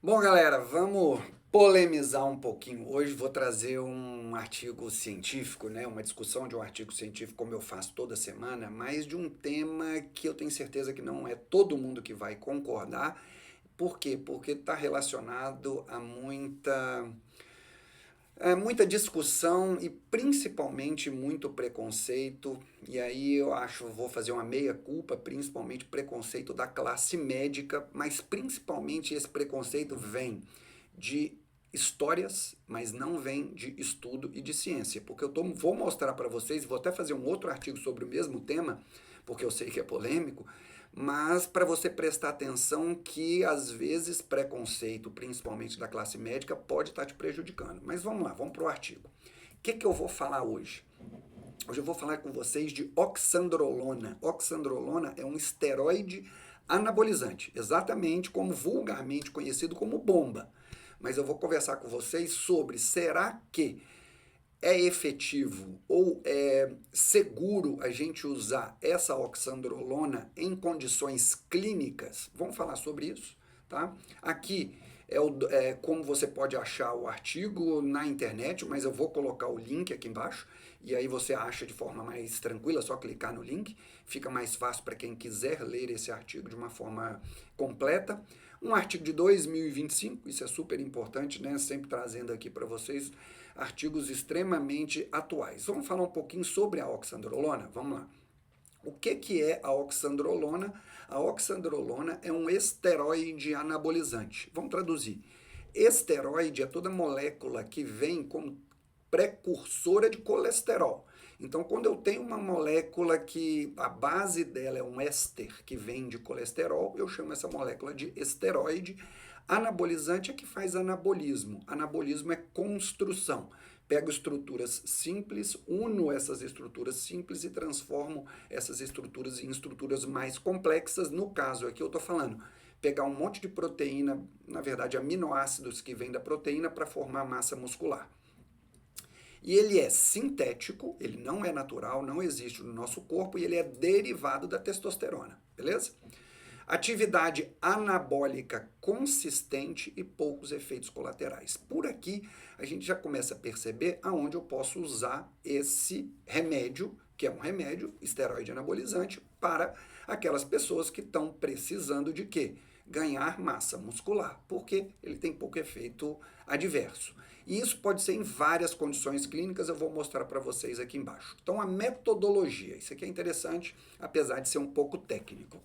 Bom, galera, vamos polemizar um pouquinho. Hoje vou trazer um artigo científico, né? Uma discussão de um artigo científico, como eu faço toda semana, mas de um tema que eu tenho certeza que não é todo mundo que vai concordar. Por quê? Porque está relacionado a muita discussão e principalmente muito preconceito. E aí eu acho, vou fazer uma meia-culpa, principalmente preconceito da classe médica, mas principalmente esse preconceito vem de histórias, mas não vem de estudo e de ciência, porque vou mostrar para vocês, vou até fazer um outro artigo sobre o mesmo tema, porque eu sei que é polêmico, mas para você prestar atenção que às vezes preconceito, principalmente da classe médica, pode estar te prejudicando. Mas vamos lá, vamos para o artigo. O que eu vou falar hoje? Hoje eu vou falar com vocês de oxandrolona. Oxandrolona é um esteroide anabolizante, exatamente como vulgarmente conhecido como bomba. Mas eu vou conversar com vocês sobre será que é efetivo ou é seguro a gente usar essa oxandrolona em condições clínicas? Vamos falar sobre isso, tá? Aqui é como você pode achar o artigo na internet, mas eu vou colocar o link aqui embaixo e aí você acha de forma mais tranquila, só clicar no link, fica mais fácil para quem quiser ler esse artigo de uma forma completa. Um artigo de 2025, isso é super importante, né? Sempre trazendo aqui para vocês artigos extremamente atuais. Vamos falar um pouquinho sobre a oxandrolona? Vamos lá. O que é a oxandrolona? A oxandrolona é um esteroide anabolizante. Vamos traduzir. Esteroide é toda molécula que vem como precursora de colesterol. Então, quando eu tenho uma molécula que a base dela é um éster que vem de colesterol, eu chamo essa molécula de esteroide. Anabolizante é que faz anabolismo. Anabolismo é construção. Pego estruturas simples, uno essas estruturas simples e transformo essas estruturas em estruturas mais complexas. No caso aqui eu estou falando pegar um monte de proteína, na verdade aminoácidos que vêm da proteína para formar massa muscular. E ele é sintético, ele não é natural, não existe no nosso corpo e ele é derivado da testosterona, beleza? Atividade anabólica consistente e poucos efeitos colaterais. Por aqui a gente já começa a perceber aonde eu posso usar esse remédio, que é um remédio esteroide anabolizante, para aquelas pessoas que estão precisando de quê? Ganhar massa muscular, porque ele tem pouco efeito adverso. E isso pode ser em várias condições clínicas, eu vou mostrar para vocês aqui embaixo. Então, a metodologia, isso aqui é interessante, apesar de ser um pouco técnico.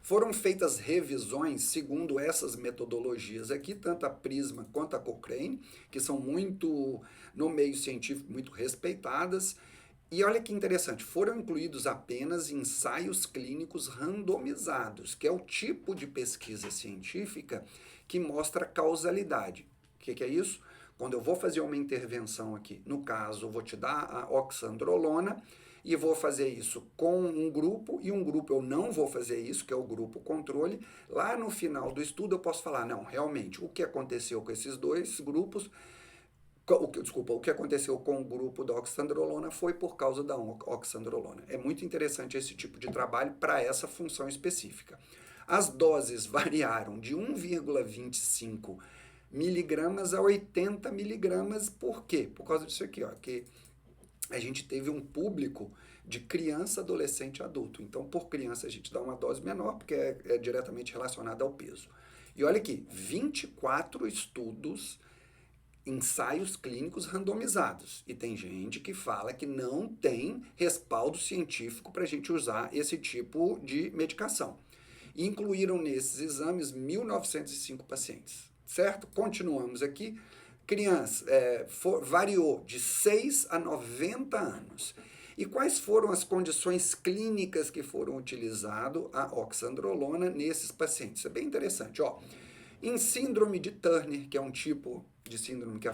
Foram feitas revisões segundo essas metodologias aqui, tanto a Prisma quanto a Cochrane, que são muito, no meio científico, muito respeitadas. E olha que interessante, foram incluídos apenas ensaios clínicos randomizados, que é o tipo de pesquisa científica que mostra causalidade. O que é isso? Quando eu vou fazer uma intervenção aqui, no caso, eu vou te dar a oxandrolona e vou fazer isso com um grupo e um grupo eu não vou fazer isso, que é o grupo controle. Lá no final do estudo eu posso falar, não, realmente, o que aconteceu com esses dois grupos, o que aconteceu com o grupo da oxandrolona foi por causa da oxandrolona. É muito interessante esse tipo de trabalho para essa função específica. As doses variaram de 1,25 miligramas a 80 miligramas. Por quê? Por causa disso aqui, ó, que a gente teve um público de criança, adolescente e adulto. Então, por criança, a gente dá uma dose menor, porque é diretamente relacionada ao peso. E olha aqui, 24 estudos, ensaios clínicos randomizados. E tem gente que fala que não tem respaldo científico para a gente usar esse tipo de medicação. E incluíram nesses exames 1.905 pacientes. Certo? Continuamos aqui. Criança, variou de 6 a 90 anos. E quais foram as condições clínicas que foram utilizadas a oxandrolona nesses pacientes? Isso é bem interessante. Ó, em síndrome de Turner, que é um tipo de síndrome que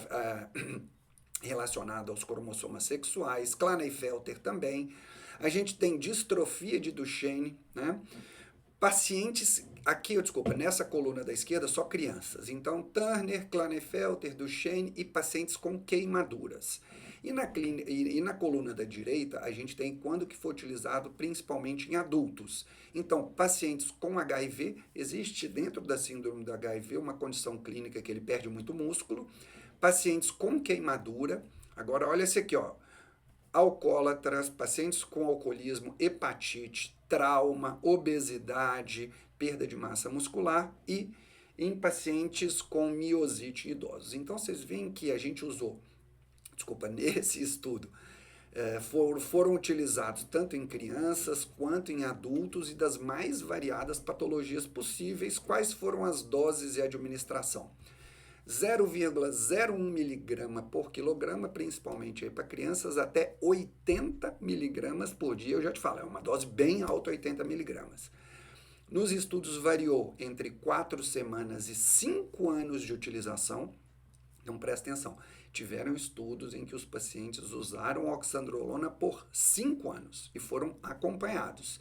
relacionado aos cromossomas sexuais, Klinefelter também. A gente tem distrofia de Duchenne, né? Pacientes, aqui, desculpa, nessa coluna da esquerda, só crianças. Então, Turner, Klinefelter, Duchenne e pacientes com queimaduras. E na coluna da direita, a gente tem quando que foi utilizado principalmente em adultos. Então, pacientes com HIV, existe dentro da síndrome do HIV uma condição clínica que ele perde muito músculo. Pacientes com queimadura, agora olha esse aqui, ó, alcoólatras, pacientes com alcoolismo, hepatite, trauma, obesidade, perda de massa muscular e em pacientes com miosite idosos. Então, vocês veem que a gente usou, nesse estudo, foram utilizados tanto em crianças quanto em adultos e das mais variadas patologias possíveis. Quais foram as doses e administração? 0,01 miligrama por quilograma, principalmente para crianças, até 80 miligramas por dia. Eu já te falo, é uma dose bem alta, 80 miligramas. Nos estudos variou entre 4 semanas e 5 anos de utilização. Então presta atenção, tiveram estudos em que os pacientes usaram oxandrolona por 5 anos e foram acompanhados.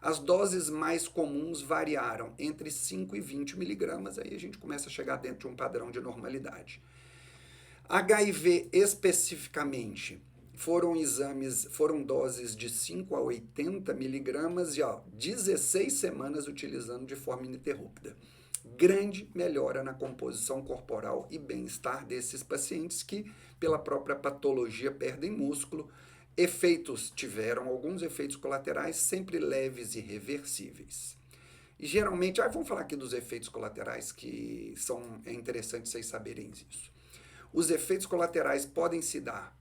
As doses mais comuns variaram entre 5 e 20 miligramas, aí a gente começa a chegar dentro de um padrão de normalidade. HIV especificamente, foram doses de 5 a 80 miligramas e 16 semanas utilizando de forma ininterrupta. Grande melhora na composição corporal e bem-estar desses pacientes que, pela própria patologia, perdem músculo. Tiveram alguns efeitos colaterais, sempre leves e reversíveis. E geralmente, vamos falar aqui dos efeitos colaterais, que é interessante vocês saberem isso. Os efeitos colaterais podem se dar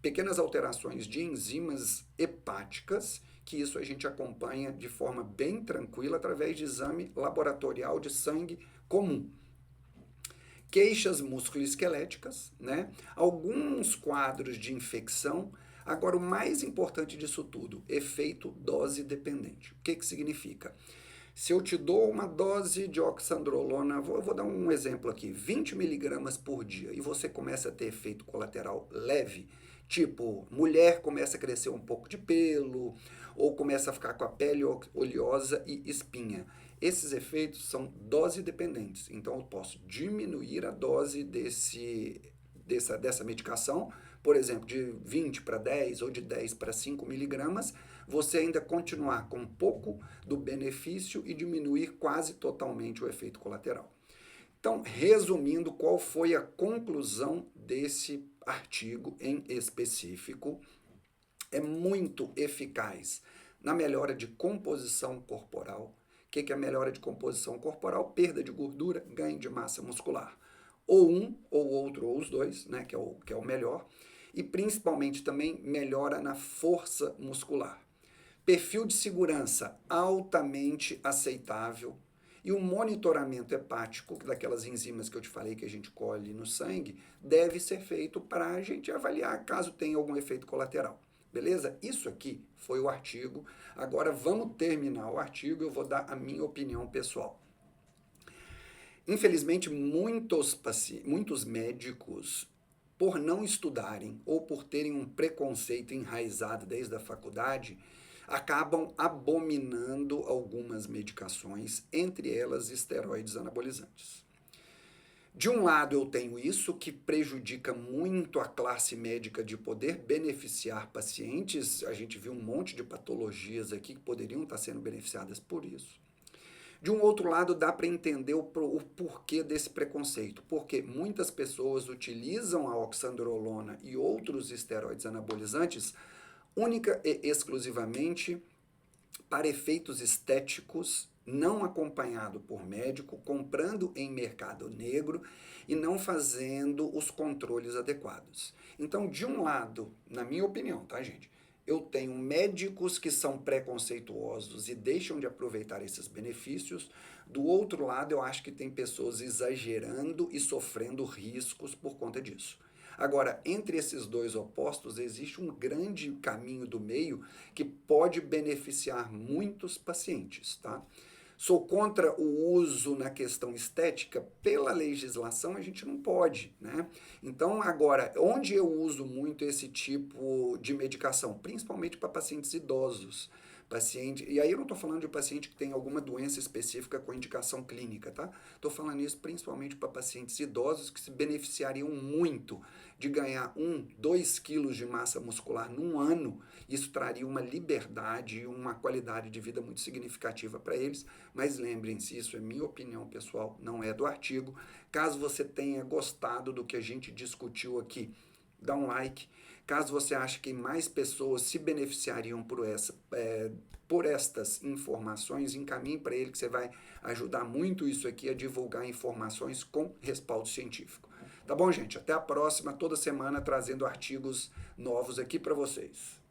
pequenas alterações de enzimas hepáticas, que isso a gente acompanha de forma bem tranquila através de exame laboratorial de sangue comum. Queixas musculoesqueléticas, né? Alguns quadros de infecção. Agora, o mais importante disso tudo, efeito dose dependente. O que significa? Se eu te dou uma dose de oxandrolona, vou dar um exemplo aqui, 20 miligramas por dia, e você começa a ter efeito colateral leve, tipo, mulher começa a crescer um pouco de pelo, ou começa a ficar com a pele oleosa e espinha. Esses efeitos são dose dependentes, então eu posso diminuir a dose dessa medicação, por exemplo, de 20 para 10 ou de 10 para 5 miligramas, você ainda continuar com um pouco do benefício e diminuir quase totalmente o efeito colateral. Então, resumindo, qual foi a conclusão desse artigo em específico? É muito eficaz na melhora de composição corporal. O que é a melhora de composição corporal? Perda de gordura, ganho de massa muscular. Ou um, ou outro, ou os dois, né, que é o melhor. E principalmente também melhora na força muscular. Perfil de segurança altamente aceitável. E o monitoramento hepático, daquelas enzimas que eu te falei que a gente colhe no sangue, deve ser feito para a gente avaliar caso tenha algum efeito colateral. Beleza? Isso aqui foi o artigo. Agora vamos terminar o artigo e eu vou dar a minha opinião pessoal. Infelizmente, muitos médicos, por não estudarem ou por terem um preconceito enraizado desde a faculdade, acabam abominando algumas medicações, entre elas esteroides anabolizantes. De um lado eu tenho isso, que prejudica muito a classe médica de poder beneficiar pacientes. A gente viu um monte de patologias aqui que poderiam estar sendo beneficiadas por isso. De um outro lado, dá para entender o porquê desse preconceito, porque muitas pessoas utilizam a oxandrolona e outros esteroides anabolizantes única e exclusivamente para efeitos estéticos, não acompanhado por médico, comprando em mercado negro e não fazendo os controles adequados. Então, de um lado, na minha opinião, tá, gente? Eu tenho médicos que são preconceituosos e deixam de aproveitar esses benefícios. Do outro lado, eu acho que tem pessoas exagerando e sofrendo riscos por conta disso. Agora, entre esses dois opostos, existe um grande caminho do meio que pode beneficiar muitos pacientes, tá? Sou contra o uso na questão estética, pela legislação a gente não pode, né? Então, agora, onde eu uso muito esse tipo de medicação? Principalmente para pacientes idosos. Paciente, e aí eu não estou falando de paciente que tem alguma doença específica com indicação clínica, tá? Estou falando isso principalmente para pacientes idosos que se beneficiariam muito de ganhar 2 quilos de massa muscular num ano. Isso traria uma liberdade e uma qualidade de vida muito significativa para eles, mas lembrem-se, isso é minha opinião pessoal, não é do artigo. Caso você tenha gostado do que a gente discutiu aqui, dá um like. Caso você ache que mais pessoas se beneficiariam por estas informações, encaminhe para ele que você vai ajudar muito isso aqui a divulgar informações com respaldo científico. Tá bom, gente? Até a próxima, toda semana trazendo artigos novos aqui para vocês.